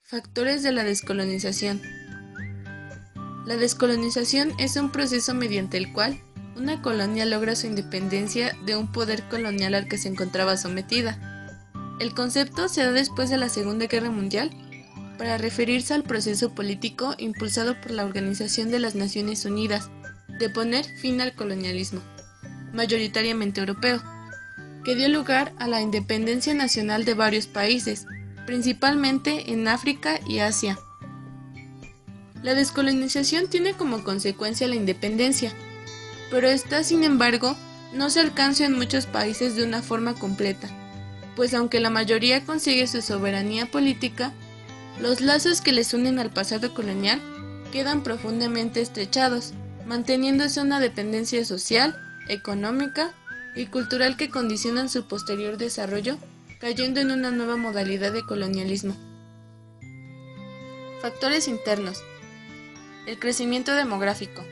Factores de la descolonización. La descolonización es un proceso mediante el cual una colonia logra su independencia de un poder colonial al que se encontraba sometida. El concepto se da después de la Segunda Guerra Mundial para referirse al proceso político impulsado por la Organización de las Naciones Unidas de poner fin al colonialismo, mayoritariamente europeo, que dio lugar a la independencia nacional de varios países, principalmente en África y Asia. La descolonización tiene como consecuencia la independencia, pero esta, sin embargo, no se alcanza en muchos países de una forma completa, pues aunque la mayoría consigue su soberanía política, los lazos que les unen al pasado colonial quedan profundamente estrechados, manteniéndose una dependencia social, económica y cultural que condicionan su posterior desarrollo, cayendo en una nueva modalidad de colonialismo. Factores internos. El crecimiento demográfico.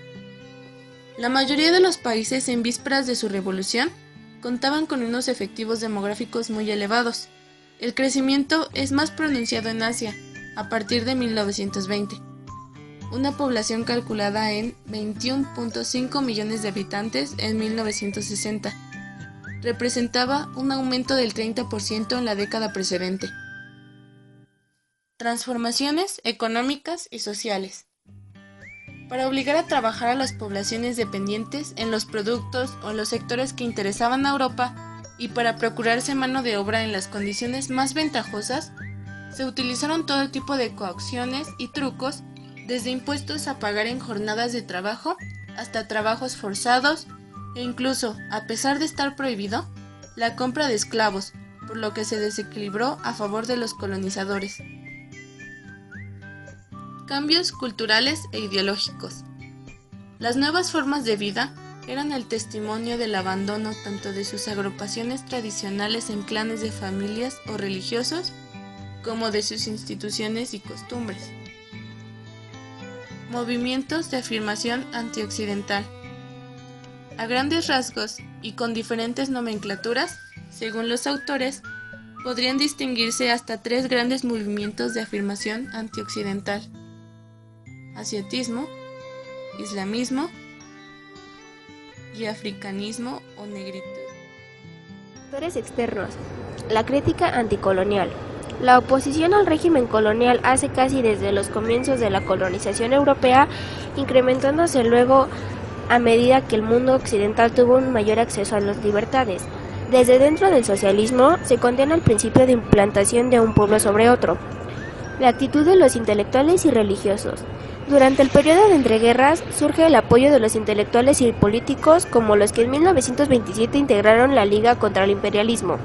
La mayoría de los países en vísperas de su revolución contaban con unos efectivos demográficos muy elevados. El crecimiento es más pronunciado en Asia, a partir de 1920. Una población calculada en 21.5 millones de habitantes en 1960. Representaba un aumento del 30% en la década precedente. Transformaciones económicas y sociales. Para obligar a trabajar a las poblaciones dependientes en los productos o en los sectores que interesaban a Europa y para procurarse mano de obra en las condiciones más ventajosas, se utilizaron todo tipo de coacciones y trucos, desde impuestos a pagar en jornadas de trabajo hasta trabajos forzados e incluso, a pesar de estar prohibido, la compra de esclavos, por lo que se desequilibró a favor de los colonizadores. Cambios culturales e ideológicos. Las nuevas formas de vida eran el testimonio del abandono tanto de sus agrupaciones tradicionales en clanes de familias o religiosos, como de sus instituciones y costumbres. Movimientos de afirmación antioccidental. A grandes rasgos y con diferentes nomenclaturas, según los autores, podrían distinguirse hasta 3 grandes movimientos de afirmación antioccidental: asiatismo, islamismo y africanismo o negritud. Factores externos. La crítica anticolonial. La oposición al régimen colonial hace casi desde los comienzos de la colonización europea, incrementándose luego a medida que el mundo occidental tuvo un mayor acceso a las libertades. Desde dentro del socialismo se condena el principio de implantación de un pueblo sobre otro. La actitud de los intelectuales y religiosos. Durante el periodo de entreguerras surge el apoyo de los intelectuales y políticos como los que en 1927 integraron la Liga contra el Imperialismo.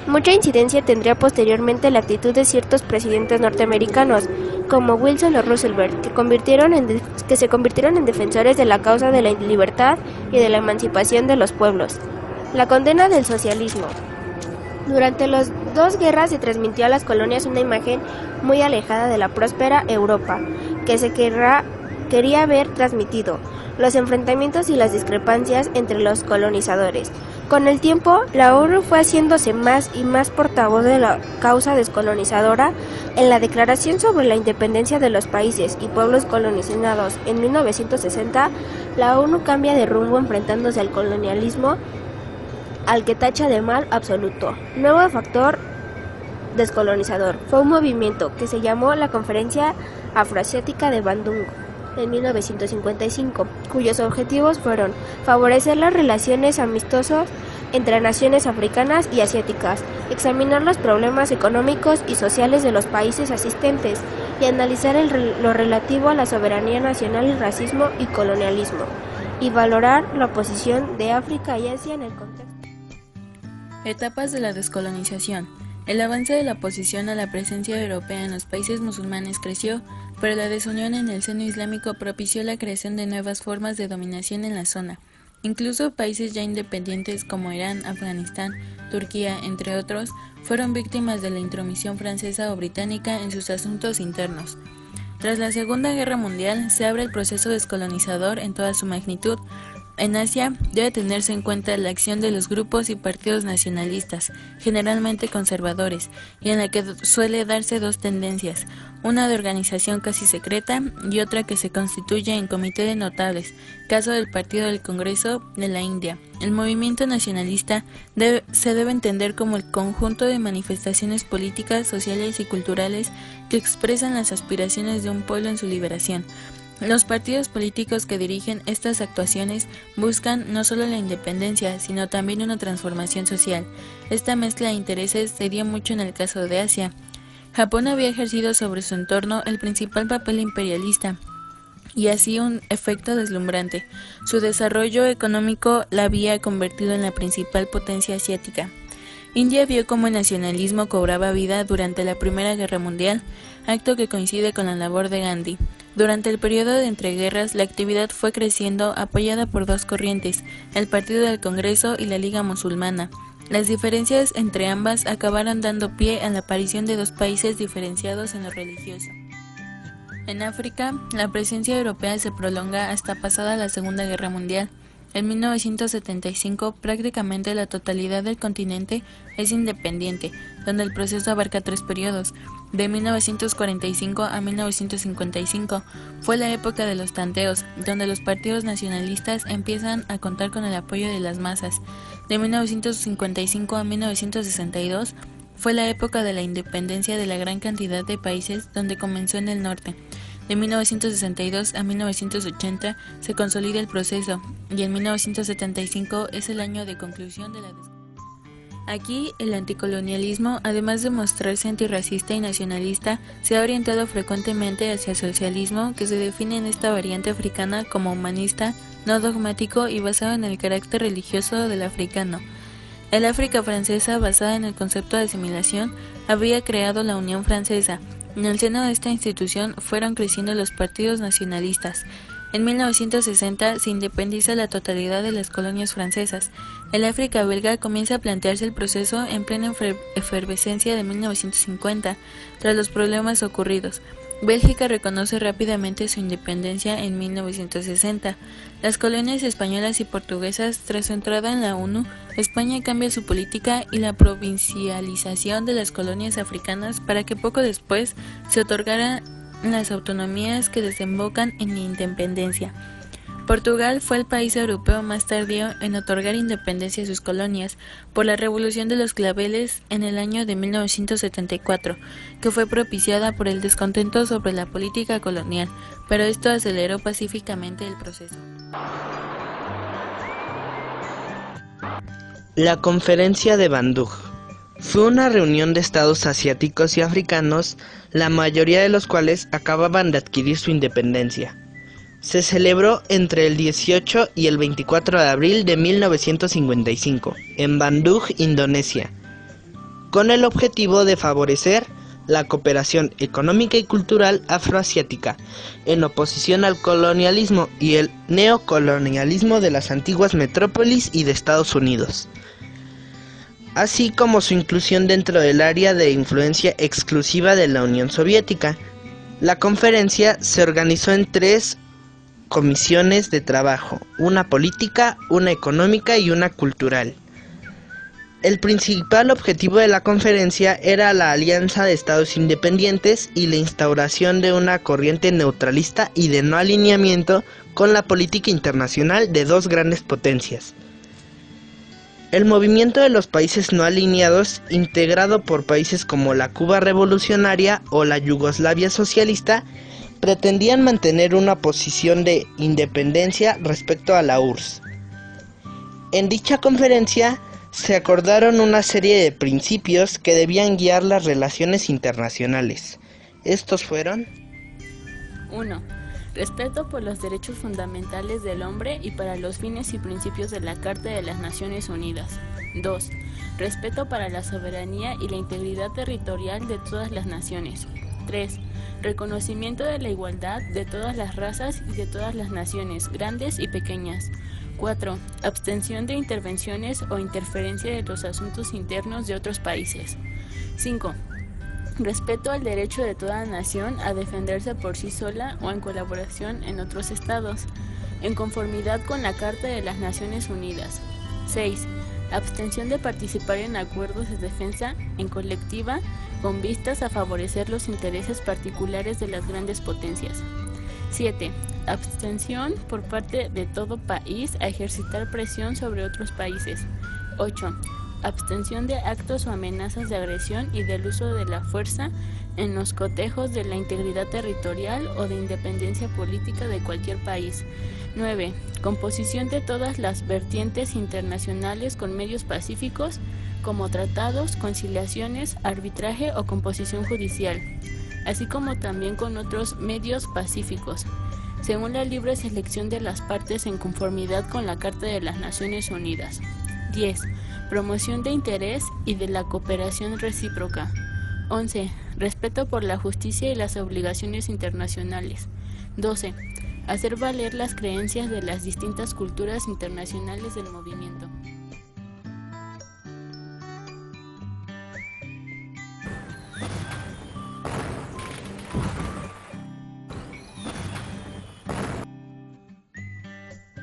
Mucha incidencia tendría posteriormente la actitud de ciertos presidentes norteamericanos, como Wilson o Roosevelt, que se convirtieron en defensores de la causa de la libertad y de la emancipación de los pueblos. La condena del socialismo. Durante las 2 guerras se transmitió a las colonias una imagen muy alejada de la próspera Europa, que se quería ver transmitido, los enfrentamientos y las discrepancias entre los colonizadores. Con el tiempo, la ONU fue haciéndose más y más portavoz de la causa descolonizadora. En la Declaración sobre la Independencia de los Países y Pueblos Colonizados en 1960, la ONU cambia de rumbo enfrentándose al colonialismo, al que tacha de mal absoluto. Nuevo factor descolonizador fue un movimiento que se llamó la Conferencia Afroasiática de Bandung en 1955, cuyos objetivos fueron favorecer las relaciones amistosas entre naciones africanas y asiáticas, examinar los problemas económicos y sociales de los países asistentes y analizar lo relativo a la soberanía nacional y racismo y colonialismo, y valorar la posición de África y Asia en el contexto. Etapas de la descolonización. El avance de la oposición a la presencia europea en los países musulmanes creció, pero la desunión en el seno islámico propició la creación de nuevas formas de dominación en la zona. Incluso países ya independientes como Irán, Afganistán, Turquía, entre otros, fueron víctimas de la intromisión francesa o británica en sus asuntos internos. Tras la Segunda Guerra Mundial, se abre el proceso descolonizador en toda su magnitud. En Asia debe tenerse en cuenta la acción de los grupos y partidos nacionalistas, generalmente conservadores, y en la que suele darse 2 tendencias: una de organización casi secreta y otra que se constituye en comité de notables, caso del Partido del Congreso de la India. El movimiento nacionalista se debe entender como el conjunto de manifestaciones políticas, sociales y culturales que expresan las aspiraciones de un pueblo en su liberación. Los partidos políticos que dirigen estas actuaciones buscan no solo la independencia, sino también una transformación social. Esta mezcla de intereses se dio mucho en el caso de Asia. Japón había ejercido sobre su entorno el principal papel imperialista y así un efecto deslumbrante. Su desarrollo económico la había convertido en la principal potencia asiática. India vio cómo el nacionalismo cobraba vida durante la Primera Guerra Mundial, acto que coincide con la labor de Gandhi. Durante el periodo de entreguerras, la actividad fue creciendo, apoyada por dos corrientes, el Partido del Congreso y la Liga Musulmana. Las diferencias entre ambas acabaron dando pie a la aparición de dos países diferenciados en lo religioso. En África, la presencia europea se prolonga hasta pasada la Segunda Guerra Mundial. En 1975, prácticamente la totalidad del continente es independiente, donde el proceso abarca 3 periodos. De 1945 a 1955 fue la época de los tanteos, donde los partidos nacionalistas empiezan a contar con el apoyo de las masas. De 1955 a 1962 fue la época de la independencia de la gran cantidad de países, donde comenzó en el norte. De 1962 a 1980 se consolida el proceso y en 1975 es el año de conclusión de la Aquí, el anticolonialismo, además de mostrarse antirracista y nacionalista, se ha orientado frecuentemente hacia el socialismo, que se define en esta variante africana como humanista, no dogmático y basado en el carácter religioso del africano. El África francesa, basada en el concepto de asimilación, había creado la Unión Francesa. En el seno de esta institución fueron creciendo los partidos nacionalistas. En 1960 se independiza la totalidad de las colonias francesas. El África belga comienza a plantearse el proceso en plena efervescencia de 1950, tras los problemas ocurridos. Bélgica reconoce rápidamente su independencia en 1960. Las colonias españolas y portuguesas, tras su entrada en la ONU, España cambia su política y la provincialización de las colonias africanas para que poco después se otorgaran las autonomías que desembocan en la independencia. Portugal fue el país europeo más tardío en otorgar independencia a sus colonias por la Revolución de los Claveles en el año de 1974, que fue propiciada por el descontento sobre la política colonial, pero esto aceleró pacíficamente el proceso. La Conferencia de Bandung fue una reunión de estados asiáticos y africanos, la mayoría de los cuales acababan de adquirir su independencia. Se celebró entre el 18 y el 24 de abril de 1955, en Bandung, Indonesia, con el objetivo de favorecer la cooperación económica y cultural afroasiática, en oposición al colonialismo y el neocolonialismo de las antiguas metrópolis y de Estados Unidos, así como su inclusión dentro del área de influencia exclusiva de la Unión Soviética. La conferencia se organizó en 3 comisiones de trabajo, una política, una económica y una cultural. El principal objetivo de la conferencia era la alianza de estados independientes y la instauración de una corriente neutralista y de no alineamiento con la política internacional de 2 grandes potencias. El movimiento de los países no alineados, integrado por países como la Cuba revolucionaria o la Yugoslavia socialista, pretendían mantener una posición de independencia respecto a la URSS. En dicha conferencia se acordaron una serie de principios que debían guiar las relaciones internacionales. Estos fueron: 1. Respeto por los derechos fundamentales del hombre y para los fines y principios de la Carta de las Naciones Unidas. 2. Respeto para la soberanía y la integridad territorial de todas las naciones. 3. Reconocimiento de la igualdad de todas las razas y de todas las naciones, grandes y pequeñas. 4. Abstención de intervenciones o interferencia de los asuntos internos de otros países. 5. Respeto al derecho de toda nación a defenderse por sí sola o en colaboración en otros estados, en conformidad con la Carta de las Naciones Unidas. 6. Abstención de participar en acuerdos de defensa en colectiva con vistas a favorecer los intereses particulares de las grandes potencias. 7. Abstención por parte de todo país a ejercitar presión sobre otros países. 8. Abstención de actos o amenazas de agresión y del uso de la fuerza en los cotejos de la integridad territorial o de independencia política de cualquier país. 9. Composición de todas las vertientes internacionales con medios pacíficos como tratados, conciliaciones, arbitraje o composición judicial, así como también con otros medios pacíficos, según la libre selección de las partes en conformidad con la Carta de las Naciones Unidas. 10. Promoción de interés y de la cooperación recíproca. 11. Respeto por la justicia y las obligaciones internacionales. 12. Hacer valer las creencias de las distintas culturas internacionales del movimiento.